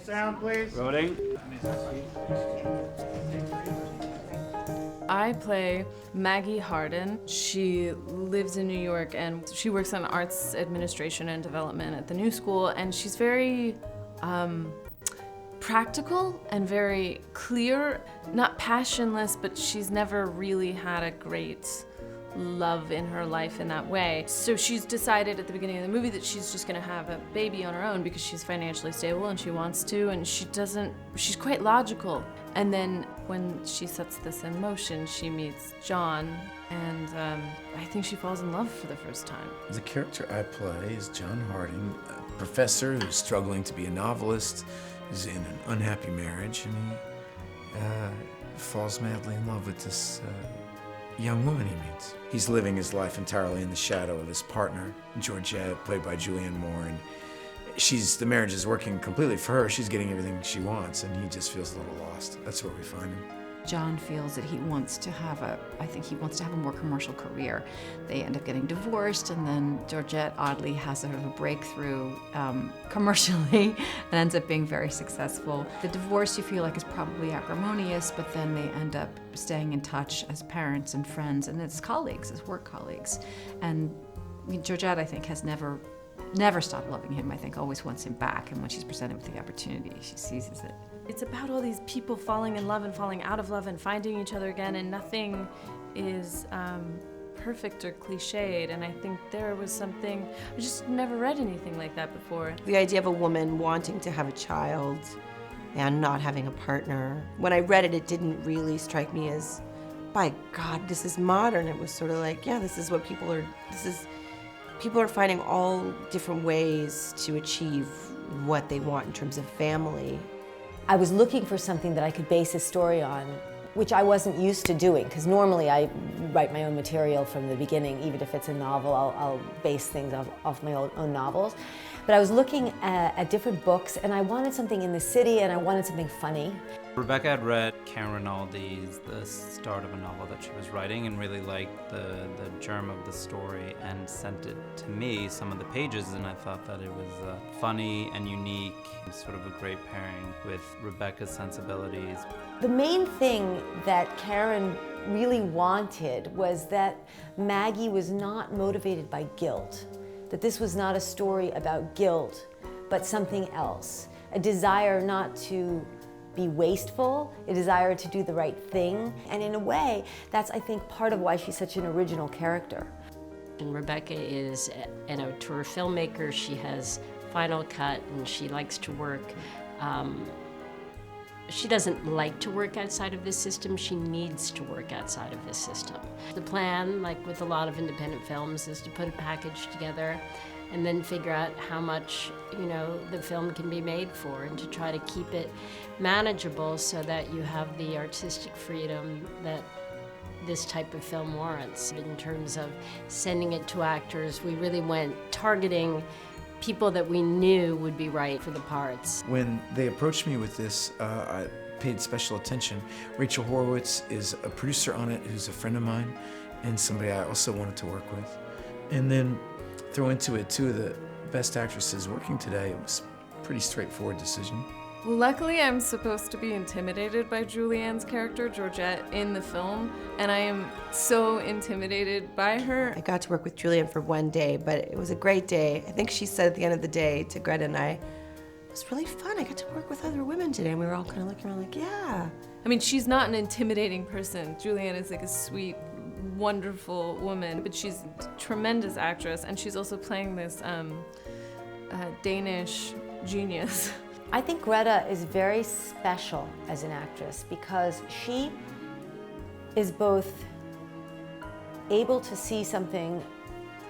sound, please. Rolling. I play Maggie Harden. She lives in New York and she works on arts administration and development at the New School, and she's very practical and very clear, not passionless, but she's never really had a great love in her life in that way. So she's decided at the beginning of the movie that she's just gonna have a baby on her own because she's financially stable and she wants to, and she's quite logical. And then when she sets this in motion, she meets John, and I think she falls in love for the first time. The character I play is John Harding, a professor who's struggling to be a novelist, who's in an unhappy marriage, and he falls madly in love with this young woman he meets. He's living his life entirely in the shadow of his partner, Georgette, played by Julianne Moore, and the marriage is working completely for her. She's getting everything she wants, and he just feels a little lost. That's where we find him. John feels that he wants to have a more commercial career. They end up getting divorced, and then Georgette oddly has sort of a breakthrough commercially and ends up being very successful. The divorce you feel like is probably acrimonious, but then they end up staying in touch as parents and friends and as colleagues, as work colleagues. And Georgette, I think, has never stopped loving him. I think always wants him back, and when she's presented with the opportunity, she seizes it. It's about all these people falling in love and falling out of love and finding each other again, and nothing is perfect or cliched. And I think there was something, I just never read anything like that before. The idea of a woman wanting to have a child and not having a partner. When I read it, it didn't really strike me as, by God, this is modern. It was sort of like, yeah, this is what people are finding all different ways to achieve what they want in terms of family. I was looking for something that I could base a story on, which I wasn't used to doing, because normally I write my own material from the beginning. Even if it's a novel, I'll base things off my own novels. But I was looking at different books, and I wanted something in the city, and I wanted something funny. Rebecca had read Karen Rinaldi's The Start of a Novel that she was writing and really liked the germ of the story and sent it to me, some of the pages, and I thought that it was funny and unique, sort of a great pairing with Rebecca's sensibilities. The main thing that Karen really wanted was that Maggie was not motivated by guilt, that this was not a story about guilt, but something else, a desire not to be wasteful, a desire to do the right thing. And in a way, that's, I think, part of why she's such an original character. And Rebecca is an auteur filmmaker. She has Final Cut, and she likes to work. She doesn't like to work outside of this system. She needs to work outside of this system. The plan, like with a lot of independent films, is to put a package together and then figure out how much, the film can be made for, and to try to keep it manageable so that you have the artistic freedom that this type of film warrants. In terms of sending it to actors, we really went targeting people that we knew would be right for the parts. When they approached me with this, I paid special attention. Rachel Horowitz is a producer on it who's a friend of mine and somebody I also wanted to work with. And then throw into it two of the best actresses working today. It was a pretty straightforward decision. Well, luckily I'm supposed to be intimidated by Julianne's character, Georgette, in the film, and I am so intimidated by her. I got to work with Julianne for one day, but it was a great day. I think she said at the end of the day to Greta and I, it was really fun. I got to work with other women today, and we were all kind of looking around like, yeah. I mean, she's not an intimidating person. Julianne is like a sweet, wonderful woman, but she's a tremendous actress, and she's also playing this Danish genius. I think Greta is very special as an actress because she is both able to see something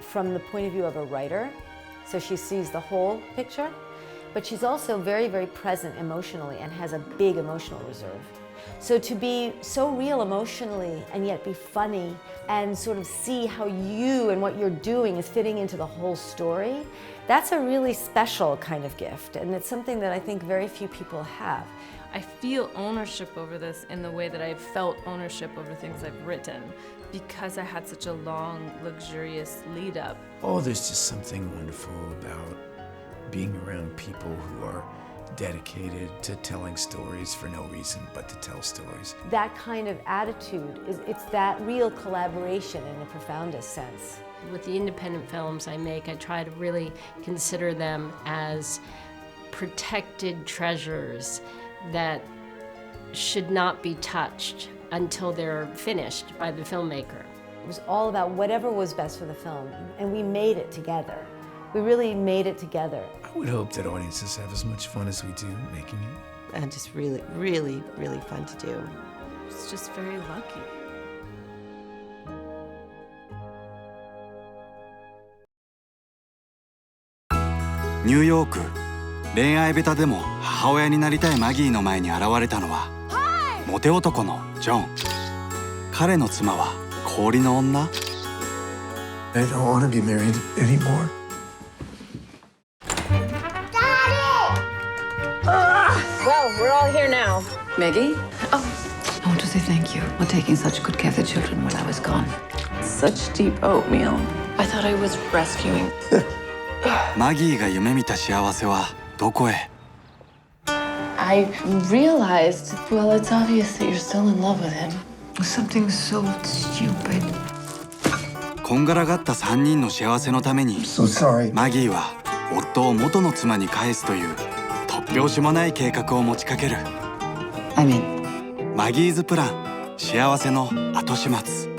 from the point of view of a writer, so she sees the whole picture, but she's also very, very present emotionally and has a big emotional reserve. So to be so real emotionally and yet be funny and sort of see how you and what you're doing is fitting into the whole story, that's a really special kind of gift, and it's something that I think very few people have. I feel ownership over this in the way that I've felt ownership over things I've written because I had such a long, luxurious lead up. Oh, there's just something wonderful about being around people who are dedicated to telling stories for no reason but to tell stories. That kind of attitude, it's that real collaboration in the profoundest sense. With the independent films I make, I try to really consider them as protected treasures that should not be touched until they're finished by the filmmaker. It was all about whatever was best for the film, and we made it together. We really made it together. I would hope that audiences have as much fun as we do making it. And just really, really, really fun to do. It's just very lucky. ニューヨーク、恋愛ベタでも母親になりたいマギーの前に現れたのは、モテ男のジョン。彼の妻は氷の女。I don't want to be married anymore. Well, we're all here now. Maggie? Oh. I want to say thank you for taking such good care of the children while I was gone. Such deep oatmeal. I thought I was rescuing. マギーが夢見た幸せはどこへ？ I realized, well, it's obvious that you're still in love with him. Something so stupid. こんがらがった3人の幸せのために So sorry. マギーは夫を元の妻に返すという突拍子もない計画を持ちかける。 I'm in. マギーズプラン、幸せの後始末。